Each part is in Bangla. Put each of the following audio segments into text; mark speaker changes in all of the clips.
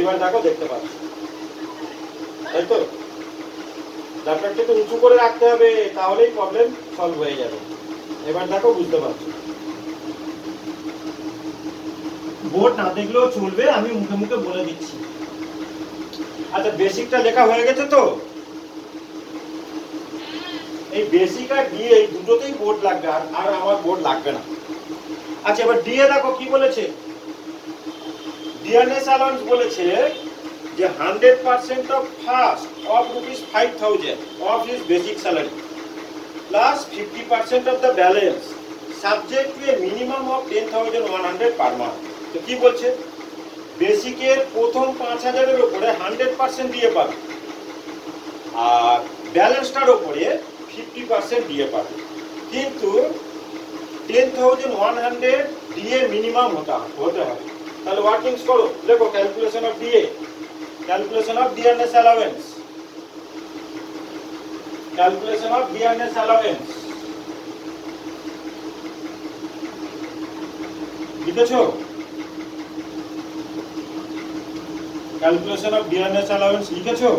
Speaker 1: এবার দেখো দেখতে পাচ্ছ, তাই তো? ল্যাপটপটা একটু উঁচু করে রাখতে হবে, তাহলেই প্রবলেম সলভ হয়ে যাবে। এবার দেখো বুঝতে পারছো। বোর্ড না দেখলেও চলবে, আমি মুখে মুখে বলে দিচ্ছি। আচ্ছা, বেসিকটা লেখা হয়ে গেছে তো? এই বেসিক আর ডিএ এই দুটোতেই বোর্ড লাগবে, আর আমার বোর্ড লাগবে না। আচ্ছা, এবার ডিএ দেখো কি বলেছে। ডিয়ারনেস অ্যালাউন্স বলেছে যে 100% of first of ₹5,000 of his basic salary plus 50% of the balance subject to A minimum of 10,100 per month. তো কি বলছে, বেসিকের প্রথম 5,000-এর উপরে 100% দিয়ে পাবে, আর ব্যালেন্সটার উপরে 50% দিয়ে পাবে, কিন্তু 10,100 দিয়ে মিনিমাম হতে হবে। তাহলে ওয়ার্কিংস করো, দেখো calculation of DA, calculation of dearness allowance, calculation of dearness allowance লিখেছো? ক্যালকুলেশন অফ ডিয়ারনেস অ্যালাউয়েন্স লিখেছো?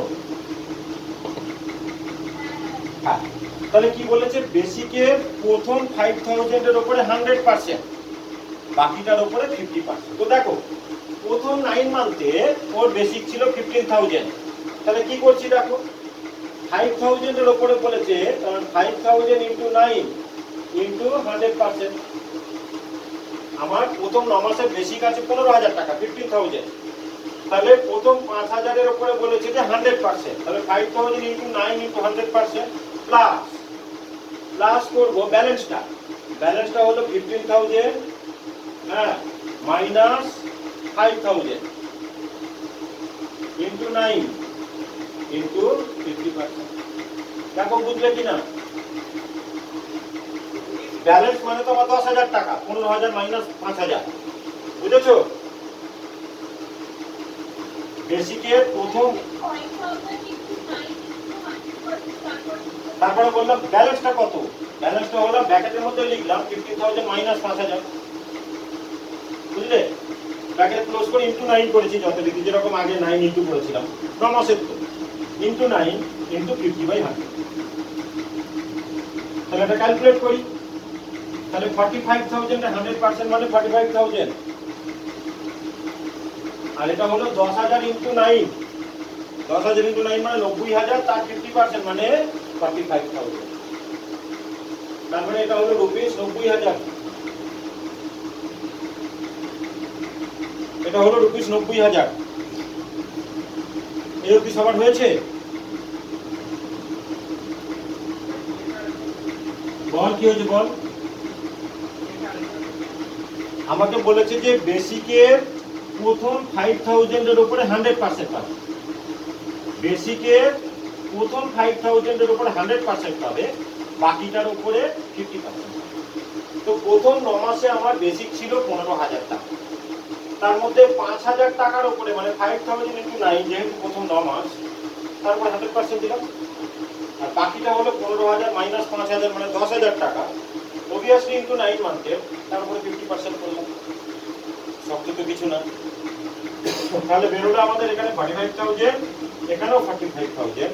Speaker 1: হ্যাঁ। তাহলে কি বলেছে, বেসিকের প্রথম 5,000-এর উপরে 100%, বাকিটার উপরে 50%। তো দেখো প্রথম 9 মান্থে ওর বেসিক ছিল 15,000, তাহলে কি করছি দেখো, 5,000-এর উপরে বলেছে, কারণ 5,000 ইন্টু 9 ইন্টু 100%। আমার প্রথম 9 মাসের বেসিক আছে 15,000 টাকা, 15,000। তাহলে প্রথম 5,000-এর উপরে বলেছে যে 100%, তাহলে 5,000 ইন্টু 9 ইন্টু 100% প্লাস করবো ব্যালেন্সটা। ব্যালেন্সটা হলো 15,000, হ্যাঁ, মাইনাস 5,000 ইন্টু 9 ইন্টু 50%। দেখো বুঝলে কিনা, ব্যালেন্স মানে তো আমার 10,000 টাকা, 15,000 মাইনাস 5,000, বুঝেছো? বেসিকের প্রথম, তারপরে বললাম ব্যালেন্সটা কত, ব্যালেন্সটা হলো ব্র্যাকেটের মধ্যে লিখলাম 15,000 মাইনাস 5,000, বুঝলে? ব্র্যাকেট ক্লোজ করে ইনটু 9 করেছি, যথারীতি যেরকম আগে 9 ইনটু করেছিলাম 9 মাসের, তো ইনটু 9 ইনটু 50/100। তাহলে এটা ক্যালকুলেট করি, তাহলে 45,000 এর 100% মানে 45,000, আর এটা হলো 10,000 ইনটু 9, 10,000 ইনটু 9 মানে 90,000, তার 50% মানে 45,000। তার মানে এটা হলো রুপিস 90,000, এটা হলো রুপিস 90,000। এই অবধি সবার হয়েছে? বল কি হয়েছে বল। আমাকে বলেছে যে বেসিকের প্রথম 5,000-এর উপরে 100% পাবে, বেসিকের প্রথম 5,000-এর উপরে 100% পাবে, বাকিটার উপরে 50%। তো প্রথম 9 মাসে আমার বেসিক ছিল 15,000 টাকা, তার মধ্যে 5,000 টাকার উপরে মানে 5,000 ইন্টু 9, যেহেতু প্রথম 9 মাস, তারপরে 100% দিলাম, আর বাকিটা হলো 15,000 মাইনাস 5,000 মানে 10,000 টাকা, অবভিয়াসলি ইন্টু 9 মান্থে, তারপরে 50% করলাম। সব তো কিছু না, তাহলে বেরোলো আমাদের এখানে 45,000, এখানেও 45,000,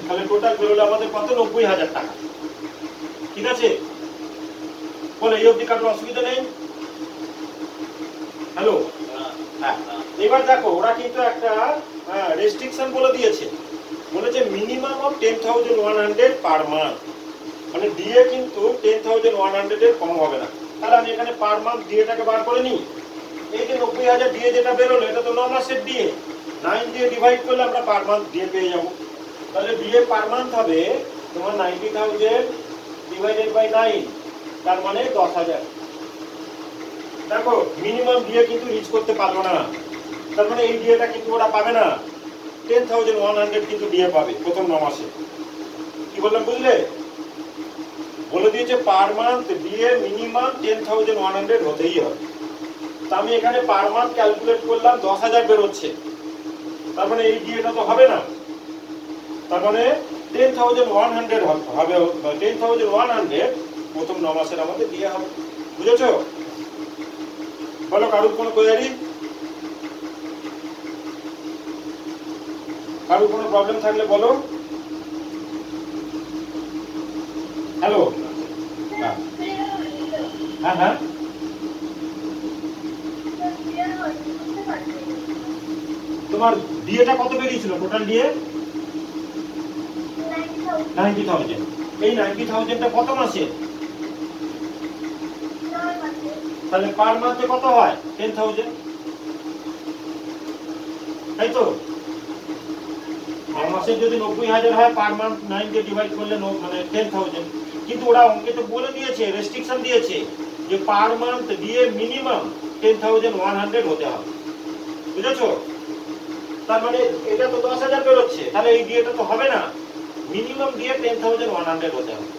Speaker 1: তাহলে টোটাল বেরোলো আমাদের কত, 90,000 টাকা। ঠিক আছে, বলে এই অবধি কারোর অসুবিধা নেই? হ্যালো, হ্যাঁ। এবার দেখো ওরা কিন্তু একটা রেস্ট্রিকশন বলে দিয়েছে, বলেছে মিনিমাম অফ 10,100 পার মান্থ, মানে ডিএ কিন্তু 10,100-এর কম হবে না। তাহলে আমি এখানে পার মান্থ ডিএটাকে বার করে নিই। এই যে 90,000 ডিএ যেটা বেরোলো, এটা তো 9 মাসের ডিএ, 9 দিয়ে ডিভাইড করলে আমরা পার মান্থ ডিএ পেয়ে যাবো। তাহলে ডিএ পার মান্থ হবে তোমার 90,000 ডিভাইডেড বাই 9, তার মানে 10,000। দেখো মিনিমাম ডিএ কিন্তু রিচ করতে পারলো না, তার মানে এই ডিএটা কিন্তু ওরা পাবে না, 10,100 কিন্তু ডিএ পাবে প্রথম 9 মাসে। কি বললাম বুঝলে? বলে দিয়েছে পার মান্থ ডিএ মিনিমাম 10,100 হতেই হবে। তা আমি এখানে পার মান্থ ক্যালকুলেট করলাম, 10,000 বেরোচ্ছে, তার মানে এই ডিএটা তো হবে না, তার মানে 10,100 হবে, 10,100 প্রথম 9 মাসের আমাদের ডিএ হবে। বুঝেছো? বলো কারোর কোনো কোয়ারি? কারো কোনো প্রবলেম থাকলে বলো। হ্যালো। হ্যাঁ হ্যাঁ, তোমার ডিএটা কত বেরিয়েছিল টোটাল ডিএ? 90,000। এই 90,000টা কত মাসে? তাহলে পার মান্থে কত হয়? 10,000, তাই তো? মাসে যদি 90,000 হয়, পার মান্থ 9 দিয়ে ডিভাইড করলে মানে 10,000। কিন্তু ওরা অঙ্কে তো বলে দিয়েছে, রেস্ট্রিকশন দিয়েছে যে পার মান্থ দিয়ে মিনিমাম 10,100 হতে হবে, বুঝেছো? তার মানে এটা তো 10,000 বেরোচ্ছে, তাহলে এই ডিএটা তো হবে না, মিনিমাম দিয়ে 10,100 হতে হবে।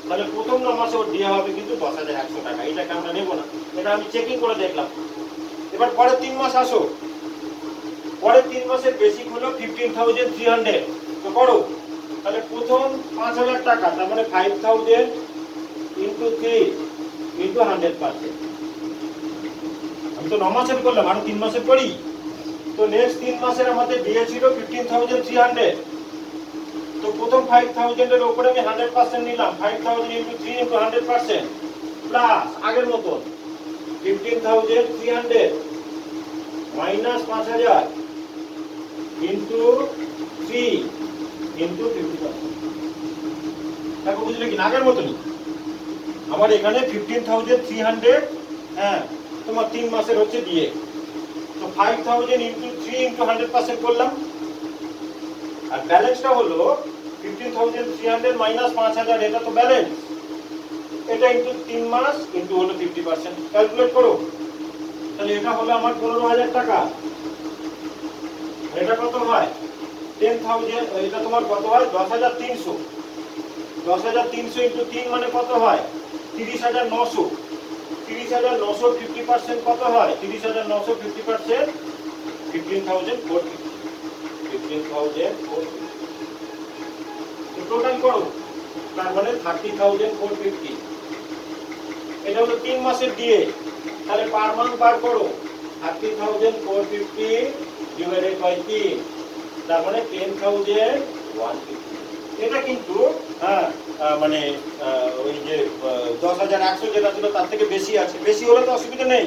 Speaker 1: তাহলে প্রথম 9 মাসে ওর ডিএ হবে কিন্তু 10,100 টাকা। এটাকে আমরা নেব না, এটা আমি চেকিং করে দেখলাম। এবার পরের 3 মাস আসো। পরের 3 মাসের বেসিক হলো 15,300। তো করো, তাহলে প্রথম 5,000 টাকা, তার মানে 5,000 ইন্টু 3 ইন্টু 100%। আমি তো 9 মাসের করলাম, আরো 3 মাসের করি। তো নেক্সট 3 মাসের আমাদের ডিএ ছিল 15,300। তো প্রথম 5,000 এর উপরে আমি 100% নিলাম, 5,000 ইন্টু 3 ইন্টু 100% প্লাস আগের মতো 15,300 মাইনাস 5,000 ইন্টু 3 ইন্টু 50%। দেখো বুঝলে কি, আগের মতনই আমার এখানে 15,300, হ্যাঁ, তোমার 3 মাসের হচ্ছে ডিএ। তো 5,000 ইন্টু 3 ইন্টু 100% করলাম, আর ব্যালেন্সটা হলো 15,300 মাইনাস 5,000, এটা তো ব্যালেন্স। এটা ইন্টু 3 মাস ইন্টু হলো 50%। ক্যালকুলেট করো, তাহলে এটা হলো আমার 15,000 টাকা। এটা কত হয়? 10,000। এটা তোমার কত হয়? 10,300। 10,300 ইন্টু 3 মানে কত হয়? 30,900। 30,900 50% কত হয়? 30,900 50% 15,450। 15,450 টোটাল করো, তার মানে 30,450। এটা হলো 3 মাসের ডিএ। তাহলে পার মান্থ বার করো, 30,450 ডিভাইডেড বাই 3, তার মানে 10,150। এটা কিন্তু মানে ওই যে 10,100 যেটা ছিল তার থেকে বেশি আছে। বেশি হলে তো অসুবিধা নেই,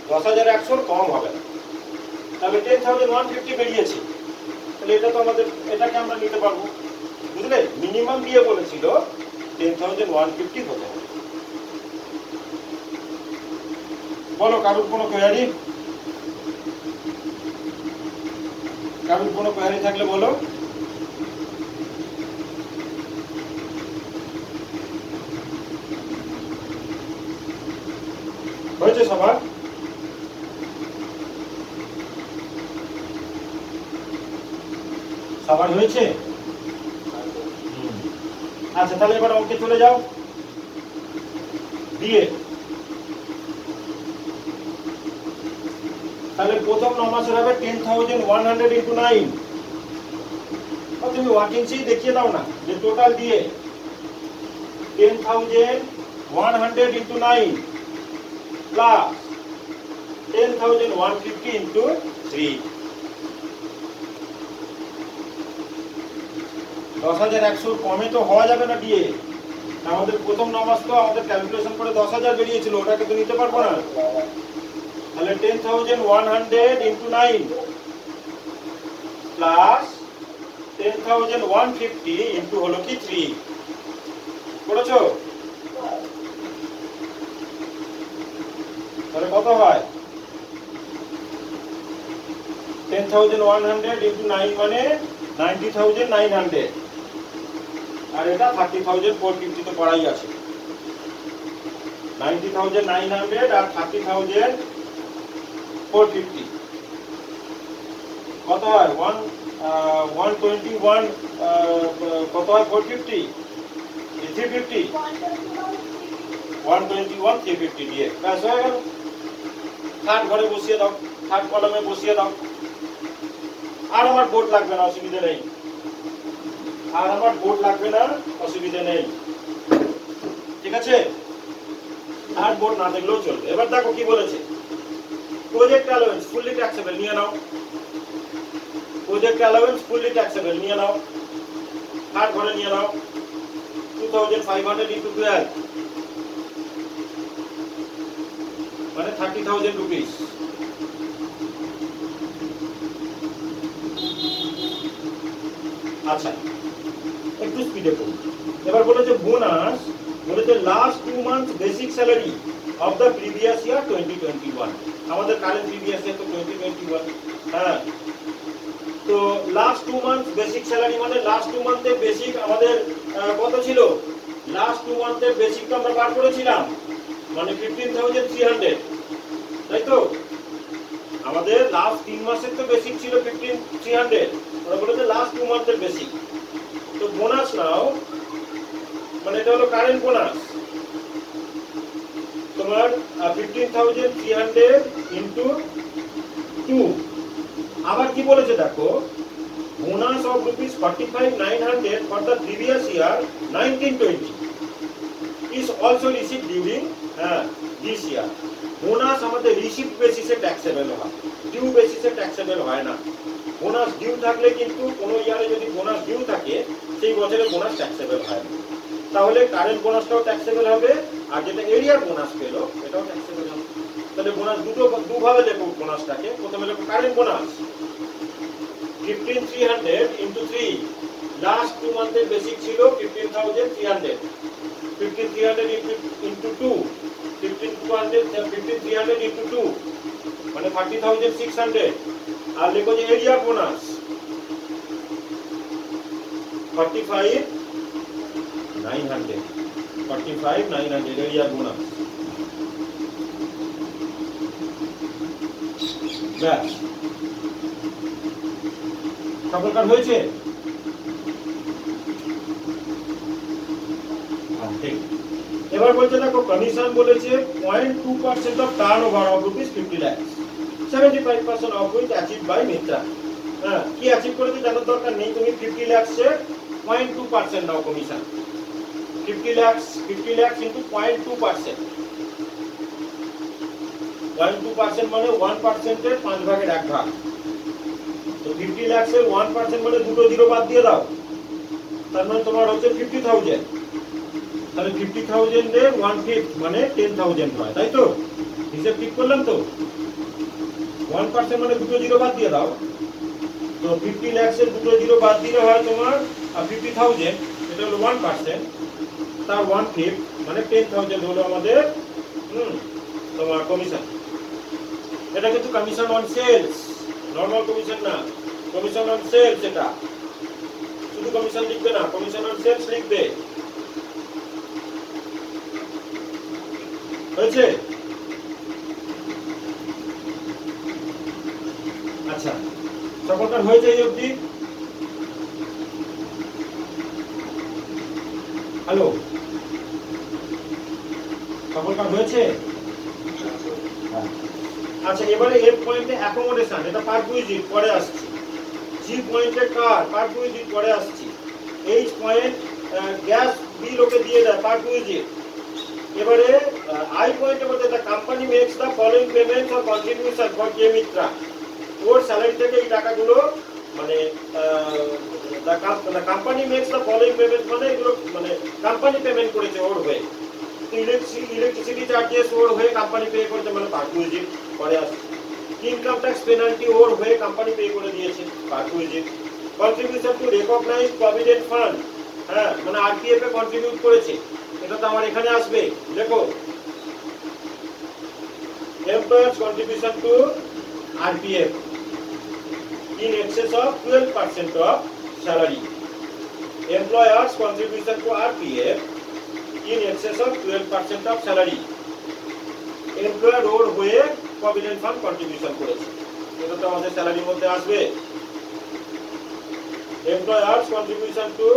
Speaker 1: 10,100 কম হবে না। তাহলে 10,150 বেরিয়েছে। তাহলে এটা তো আমাদের, এটাকে আমরা নিতে পারবো, বুঝলে? মিনিমাম দিয়ে বলেছিল 10,150 হতে হবে। বলো, কারোর কোনো কোয়ারি? কারোর কোনো কোয়ারি থাকলে বলো। হয়েছে সবার? সবার হয়েছে? আচ্ছা, তাহলে এবার অঙ্কে চলে যাও। দিয়ে তাহলে প্রথম 9 মাসের হবে 10,100 ইন্টু 9। তুমি ওয়ার্কিংসেই দেখিয়ে দাও না যে টোটাল দিয়ে 10,100 ইন্টু 9 প্লাস 10,150 ইন্টু 3। 10,100 কমে তো হওয়া যাবে না ডিএ। আমাদের প্রথম 9 মাস তো আমাদের ক্যালকুলেশন করে 10,000 বেরিয়েছিল, ওটাকে তো নিতে পারবো না। তাহলে 10,100 ইন্টু 9 প্লাস 10,150 ইন্টু হলো কি 3। করেছো? তাহলে কত হয়? 10,100 ইন্টু 9 মানে 90,900, আর এটা 30,450 তো পড়াই আছে। 90,900 আর 30,450 কত হয়? 121 কত হয়? 450 350 121 350 দিয়ে ব্যাস হয়ে গেল। থার্ড ঘরে বসিয়ে দাও, থার্ড কলমে বসিয়ে দাও। আর আমার বোর্ড লাগবে না, অসুবিধা নেই। আর আমার বোর্ড লাগবে না, অসুবিধা নেই, ঠিক আছে? আর বোর্ড না দেখলেও চলবে। এবার দেখো কি বলেছে, প্রজেক্ট অ্যালাউয়েন্স ফুললি ট্যাক্সেবল নিয়ে নাও, প্রজেক্ট অ্যালাউয়েন্স ফুললি ট্যাক্সেবল নিয়ে নাও, হার ঘরে নিয়ে নাও 2500 ইন্টু 12 মানে 30,000 রুপিস। আচ্ছা একটু স্পিডে করুন। এবার বলেছে বোনাস, বলেছে last 2 months basic salary of the previous year 2021, আমাদের কারেন্ট প্রিভিয়াস ইয়ার তো 2021। হ্যাঁ তো লাস্ট 2 মান্থস বেসিক স্যালারি মানে লাস্ট 2 মান্থের বেসিক আমাদের কত ছিল, লাস্ট 2 মান্থের বেসিক তো আমরা বার করেছিলাম মানে 15,300, তাই তো? আমাদের লাস্ট 3 মাসের তো বেসিক ছিল 15,300, ওরা বলেছে লাস্ট 2 মান্থের বেসিক। তো বোনাস নাও মানে এটা হলো কারেন্ট বোনাস তোমার 15,300 ইনটু 2। আবার কি বলেছে দেখো, bonus of rupees 45,900 for the previous year 1920 is also received during this year. Bonus আমাদের রিসিভড বেসিসে ট্যাক্সেবল হয়, ডিউ বেসিসে ট্যাক্সেবল হয় না। বোনাস ডিউ থাকলে কিন্তু কোনো ইয়ারে যদি বোনাস ডিউ থাকে সেই বছরে বোনাস ট্যাক্সেবল হয় না। তাহলে কারেন্ট বোনাসটাও ট্যাক্সেবল হবে আর যেটা এরিয়ার বোনাস পেলো এটাও ট্যাক্সেবল হবে। তাহলে বোনাস দুভাবে লেখো বোনাসটাকে। প্রথমে লেখো কারেন্ট বোনাস 15,300 ইনটু 3, লাস্ট 2 মান্থের বেসিক ছিল 15,300, 15,300 ইনটু 2, 15,300 ইনটু 2 মানে 30,600। আর লেখো যে এরিয়া বোনাস 45,900 এরিয়া বোনাস। ব্যাস সকলকার হয়েছে? ঠিক। এবার বলছে দেখো কমিশন বলেছে 0.2% of turnover of rupees 50 lakh, 75% of which achieve by Mitra. হ্যাঁ কি অ্যাচিভ করেছে জানার দরকার নেই, তুমি 50 লাখসে 0.2% নাও কমিশন। 50 লাখ ইনটু 0.2%, 0.2% মানে 1% এর 5 ভাগের 1 ভাগ। তো 50 লাখের 1% মানে দুটো জিরো বাদ দিয়ে দাও, তার মানে তোমার হচ্ছে 50,000। তাহলে 50,000 এর 1/5 মানে 10,000 হয়, তাই তো? হিসাব ঠিক করলাম তো? 1% মানে দুটো জিরো বাদ দিয়ে দাও। তো 50 লাখের দুটো জিরো বাদ দিলে হয় তোমার 50,000, এটা হলো 1%, তার 1/5 মানে 10,000 হলো আমাদের তোমার কমিশন। এটা কিন্তু commission on sales, normal commission না, কমিশন অন সেলস। এটা শুধু কমিশন লিখবে না, কমিশন অন সেলস লিখবে। হয়েছে? আচ্ছা সকলকার হয়েছে এই অবধি? হ্যালো সকলকার হয়েছে? আচ্ছা এবারে এফ পয়েন্টে অ্যাকোমোডেশন, এটা পারকুইজিট পরে আসছে। জি পয়েন্টে কার, পারকুইজিট পরে আসছে। H point gas bill okay দিয়ে দেয়, পারকুইজিট। এবারে আই পয়েন্টে বলতে the company makes the following payments or contribution for K Mitra. ওর স্যালারি থেকে এই টাকাগুলো মানে the company makes the following payments মানে এগুলো মানে কোম্পানি পেমেন্ট করেছে ওর হয়ে। ইলেকট্রিসিটি চার্জেস ওর হয়ে কোম্পানি পে করতে মানে পারকুইজিট পরে আসছে। ইনকাম ট্যাক্স পেনাল্টি ওর হয়ে কোম্পানি পে করে দিয়েছে, perquisite. Contribution to recognise provident fund, হ্যাঁ মানে আরপিএফ এ কন্ট্রিবিউট করেছে, এটা তো আমার এখানে আসবে। দেখো employers contribution to RPF in excess of 12% of salary. Employers contribution to RPF in excess of 12% of salary. Employer ওর হয়ে প্রভিডেন্ট ফান্ড কন্ট্রিবিউশন করেছে, এটা তো আমাদের স্যালারির মধ্যে আসবে। Employers contribution to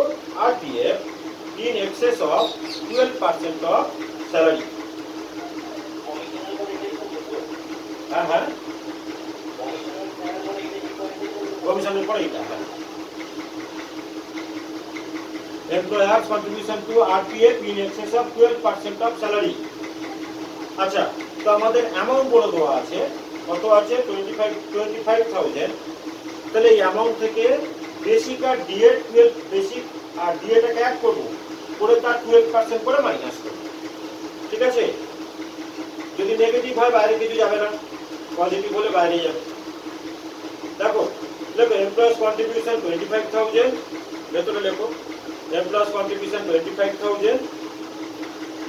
Speaker 1: RPF in excess of 12% of salary. হ্যাঁ কমিশনের পরে এটা। Employers contribution to RPF in excess of 12% of salary. আচ্ছা তো আমাদের অ্যামাউন্ট বলে দেওয়া আছে কত আছে 25,000। তাহলে এই অ্যামাউন্ট থেকে বেসিক আর ডিএ 12 বেসিক আর ডিএটাকে অ্যাড করব, করে তার 12% করে মাইনাস করব। ঠিক আছে, যদি নেগেটিভ হয় বাইরে কিছু যাবে না, পজিটিভ হলে বাইরে যাবে। দেখো এমপ্লয়েজ কন্ট্রিবিউশন 25,000, ভেতরে লেখো এমপ্লয়েজ কন্ট্রিবিউশন 25,000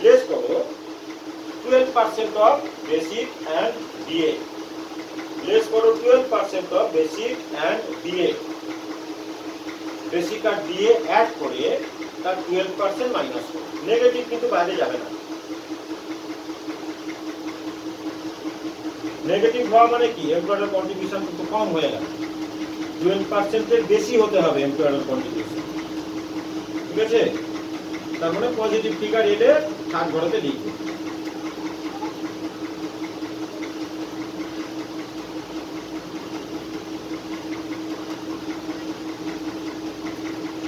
Speaker 1: লেস করো 12% of basic and DA, less করো 12% of basic and DA, basic আর ডিএ অ্যাড করে তার 12% মাইনাস করো। নেগেটিভ কিন্তু বাইরে যাবে না। নেগেটিভ হওয়া মানে কি, এমপ্লয়ারের কন্ট্রিবিউশন কিন্তু কম হয়ে গেল, 12% এর বেশি হতে হবে এমপ্লয়ারের কন্ট্রিবিউশন। ঠিক আছে, তার মানে পজিটিভ ফিগার এলে থার্ড ঘরেতে লিখবে।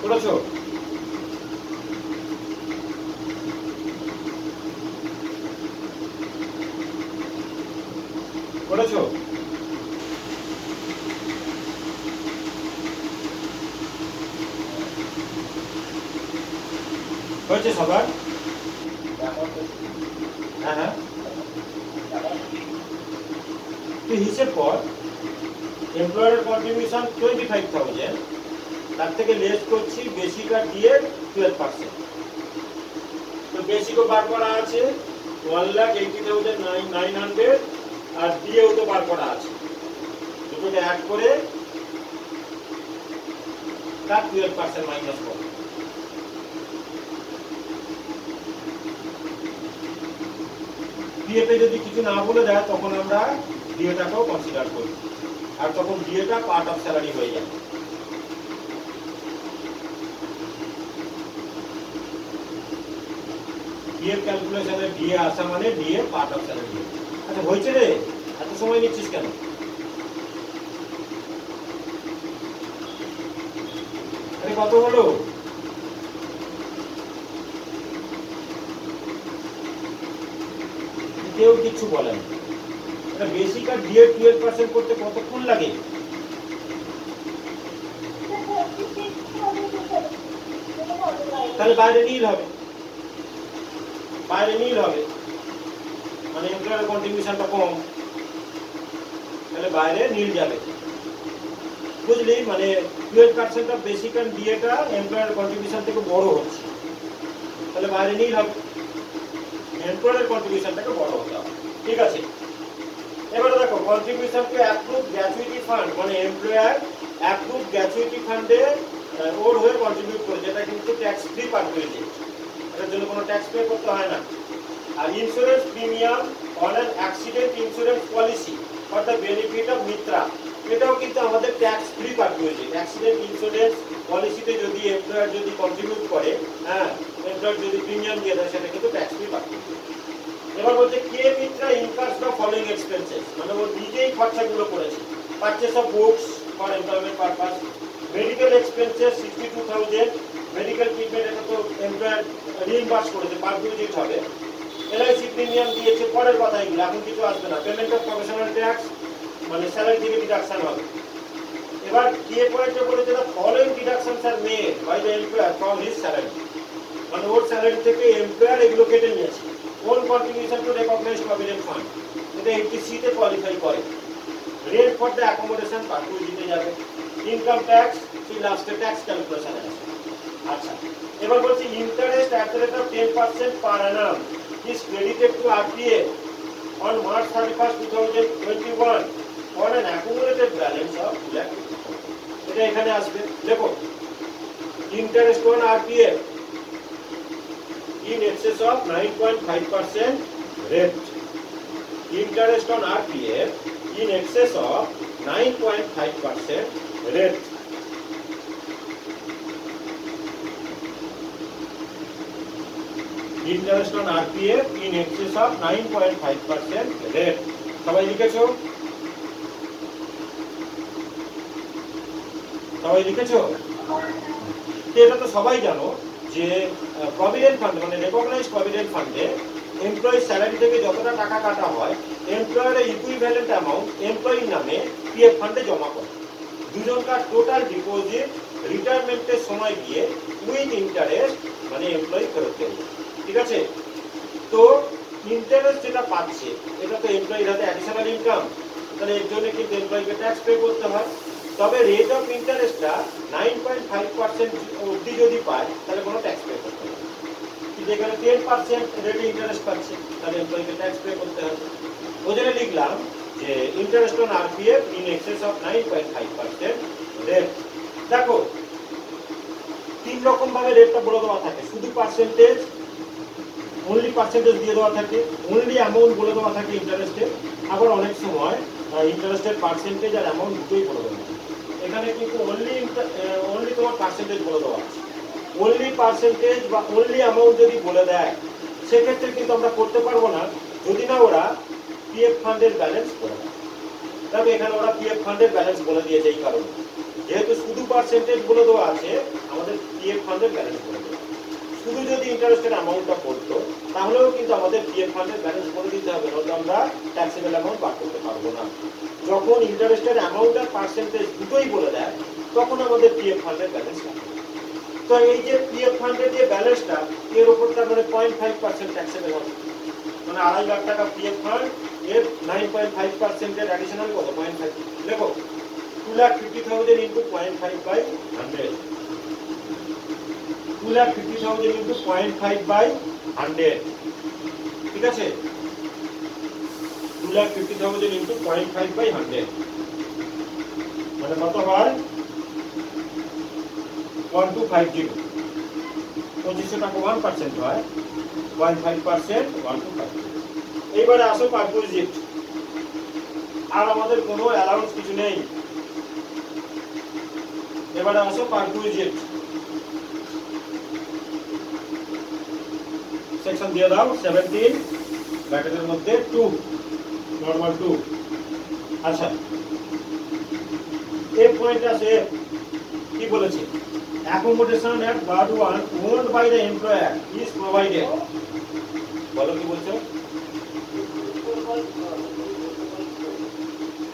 Speaker 1: করেছো? করেছো? হয়েছে সবার? হ্যাঁ হ্যাঁ, তুই হিসেব কর, এমপ্লয়ারের কন্ট্রিবিউশন 25,000, তার থেকে লেস করছি বেসিক আর ডিএ 12%। তো বেসিকও বার করা আছে 1,80,900 আর ডিএও তো বার করা আছে, দুটোকে অ্যাড করে তার 12% মাইনাস করো। ডিএতে যদি কিছু না বলে দেয় তখন আমরা ডিএটাকেও কনসিডার করি, আর তখন ডিএটা পার্ট অফ স্যালারি হয়ে যায়। ডিএ ক্যালকুলেশনে ডিএ আসা মানে ডিএ পার্ট অফ স্যালারি। আচ্ছা হয়েছে রে, এত সময় নিচ্ছিস কেন? আরে কত হলো? কেউ কিছু বলে না। বেসিক আর ডিএ 12% করতে কতক্ষণ লাগে? তাহলে বাইরে নীল হবে, বাইরে নীল হবে মানে এমপ্লয়ারের কন্ট্রিবিউশনটা কম, তাহলে বাইরে নীল যাবে। বুঝলি, মানে 12% অফ বেসিক এন্ড ডিএটা এমপ্লয়ারের কন্ট্রিবিউশন থেকে বড় হচ্ছে, তাহলে বাইরে নীল হবে, এমপ্লয়ারের কন্ট্রিবিউশনটাকে বড় হতে হবে। ঠিক আছে, এবারে দেখো contribution to approved gratuity fund, মানে এমপ্লয়ার অ্যাপ্রুভড গ্র্যাচুইটি ফান্ডে ওর হয়ে কন্ট্রিবিউট করে, যেটা কিন্তু ট্যাক্স ফ্রি পারচেজ, এটার জন্য কোনো ট্যাক্স পে করতে হয় না। আর insurance premium on an accident insurance policy for the benefit of Mitra, এটাও কিন্তু আমাদের tax free purchase. Accident insurance পলিসিতে যদি এমপ্লয়ার যদি কন্ট্রিবিউট করে, হ্যাঁ এমপ্লয়ার যদি প্রিমিয়াম দিয়ে দেয়, সেটা কিন্তু ট্যাক্স ফ্রি পারচেজ। এবার বলছে কে মিত্রা ইনকার্স দ্য ফলোইং এক্সপেন্সেস, মানে ও নিজেই খরচাগুলো করেছে। Purchase of books for employment purpose, medical expenses 62,000, medical treatment এটা তো এমপ্লয়ার রিইম্বার্স করেছে, পারচেজ হবে। এলআইসি প্রিমিয়াম দিয়েছে, পরের কথা এগুলো, এখন কিছু আসবে না। পেমেন্ট অফ প্রফেশনাল ট্যাক্স, মানে স্যালারি থেকে ডিডাকশন হবে। এবার কে পয়েন্টে বলেছে না following deductions are made by the employer from his salary, মানে ওর স্যালারি থেকে এমপ্লয়ার এগুলো কেটে নিয়েছে। Own contribution to recognised provident fund, এটা 80C তে কোয়ালিফাই করে। রেন্ট ফর দ্য অ্যাকোমোডেশন পার্টু দিতে যাবে। ইনকাম ট্যাক্স সেই লাস্টে ট্যাক্স ক্যালকুলেশন আছে। আচ্ছা, এবার বলছি interest at the rate of 10% per Anam is credited two RPA on March 31st, 2021 for an accumulated balance of 2 lakh। এটা এখানে আসবে, দেখো interest on RPA in excess of 9.5% rate, interest on RPF in excess of 9.5% rate। interest on RPF in excess of 9.5% rate। সবাই লিখেছো? সবাই লিখেছো? এটা তো সবাই জানো যে প্রভিডেন্ট ফান্ড মানে রেকগনাইজড প্রভিডেন্ট ফান্ডে এমপ্লয়ি স্যালারি থেকে যতটা টাকা কাটা হয় এমপ্লয়ারের ইকুইভ্যালেন্ট অ্যামাউন্ট এমপ্লয়ির নামে পিএফ ফান্ডে জমা করে। দুজনকার টোটাল ডিপোজিট রিটায়ারমেন্টের সময় গিয়ে উইথ ইন্টারেস্ট মানে এমপ্লয়ি ফেরত দেবে। ঠিক আছে? তো ইন্টারেস্ট যেটা পাচ্ছে এটা তো এমপ্লয়ির হাতে অ্যাডিশনাল ইনকাম, তাহলে এর জন্য কিন্তু এমপ্লয়িকে ট্যাক্স পে করতে হয়। তবে রেট অফ ইন্টারেস্টটা 9.5% অবধি যদি পায় তাহলে কোনো ট্যাক্স পে করতে হবে। কিন্তু এখানে 10% রেটে ইন্টারেস্ট পাচ্ছে, তাহলে এমপ্লয়িকে ট্যাক্স পে করতে হবে। ওই জন্য লিখলাম যে interest on RPF in access of 9.5% rate. দেখো তিন রকম ভাবে রেটটা বলে দেওয়া থাকে, শুধু পার্সেন্টেজ, অনলি পার্সেন্টেজ দিয়ে দেওয়া থাকে, অনলি অ্যামাউন্ট বলে দেওয়া থাকে ইন্টারেস্টে, আবার অনেক সময় ইন্টারেস্টের পার্সেন্টেজ আর অ্যামাউন্ট দুটোই বলে দেওয়া থাকে। এখানে কিন্তু অনলি তোমার পার্সেন্টেজ বলে দেওয়া আছে। অনলি পার্সেন্টেজ বা অনলি অ্যামাউন্ট যদি বলে দেয় সেক্ষেত্রে কিন্তু আমরা করতে পারবো না যদি না ওরা পিএফ ফান্ডের ব্যালেন্স করে দেয়। তবে এখানে ওরা পিএফ ফান্ডের ব্যালেন্স বলে দিয়েছে, এই কারণে যেহেতু শুধু পার্সেন্টেজ বলে দেওয়া আছে আমাদের পিএফ ফান্ডের ব্যালেন্স বলে দেওয়া। শুধু যদি ইন্টারেস্টের অ্যামাউন্টটা পড়তো তাহলেও কিন্তু আমাদের পিএফ ফান্ডের ব্যালেন্স বলে দিতে হবে, নয়তো আমরা ট্যাক্সেবল অ্যামাউন্ট বার করতে পারবো না। যখন ইন্টারেস্টের অ্যামাউন্ট আর পার্সেন্টেজ দুটোই বলে দেয় তখন আমাদের পিএফ ফান্ডের ব্যালেন্স লাগে। তো এই যে পিএফ ফান্ডের যে ব্যালেন্সটা এর উপর তার মানে 0.5% ট্যাক্সেবল হবে, মানে 2.5 লাখ টাকা পিএফ ফান্ড, এর 9.5% এর অ্যাডিশনাল কত 0.5। দেখো 2,50,000 ইনটু 0.5/100, 2,50,000 ইনটু 0.5/100। ঠিক আছে? 2,50,000 ইনটু 0.5/100 মানে কত হয় 1250। 2500 টাকা 1% হয়, 0.5% 1250। এইবারে আসো পারকুইজিট। আর আমাদের কোনো অ্যালাউন্স কিছু নেই। এবারে আসো পারকুইজিট সেকশন দিয়ে দাও 17 ব্র্যাকেটের মধ্যে 2 নরমাল 2। আচ্ছা এফ পয়েন্ট আছে, কি বলেছে? Accommodation at ward 1 owned by the employer is provided. বলো কি বলছো?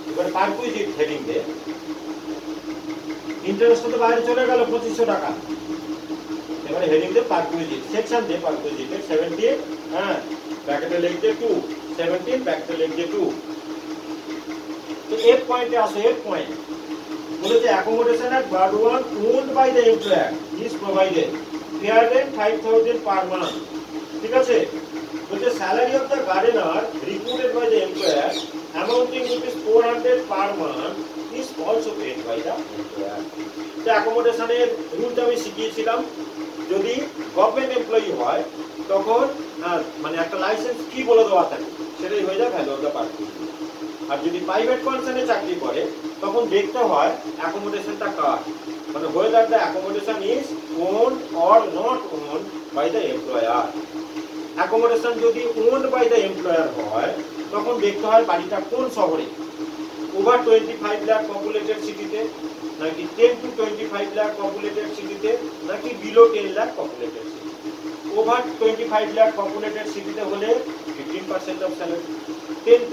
Speaker 1: এবার পারকুইজিট হেডিং দে, ইন্টারেস্ট তো বাইরে চলে গেল 2500 টাকা। এবারে হেডিং দে পারকুইজিট, সেকশন দে পারকুইজিটের 17, হ্যাঁ ব্র্যাকেটে লিখতে 2, 17 ব্র্যাকেটে লিখতে 2। তো এফ পয়েন্টে আসো, এফ পয়েন্ট বলেছে accommodation at ward 1 owned by the employer is provided, fair rent 5,000 per month. ঠিক আছে? বলছে salary of the gardener recruited by the employer amounting rupees 400 per month is also paid by the employer. তো অ্যাকোমোডেশনের রুলটা আমি শিখিয়েছিলাম, যদি গভর্নমেন্ট এমপ্লয়ি হয় তখন মানে একটা লাইসেন্স কি বলে দেওয়া থাকে সেটাই হয়ে যায় ভ্যালু অফ দ্য পার্সন। আর যদি প্রাইভেট কনসার্নে চাকরি করে তখন দেখতে হয় অ্যাকোমোডেশনটা কার, মানে whether the accommodation is owned or not owned by the employer। Accommodation যদি owned by the employer হয় তখন দেখতে হয় বাড়িটা কোন শহরে, ওভার 25 লাখ পপুলেটেড সিটিতে, নাকি 10 to 25 লাখ পপুলেটেড সিটিতে, নাকি below 10 lakh populated city. Over 25 lakh populated সিটিতে হলে 15% অফ স্যালারি, 10 to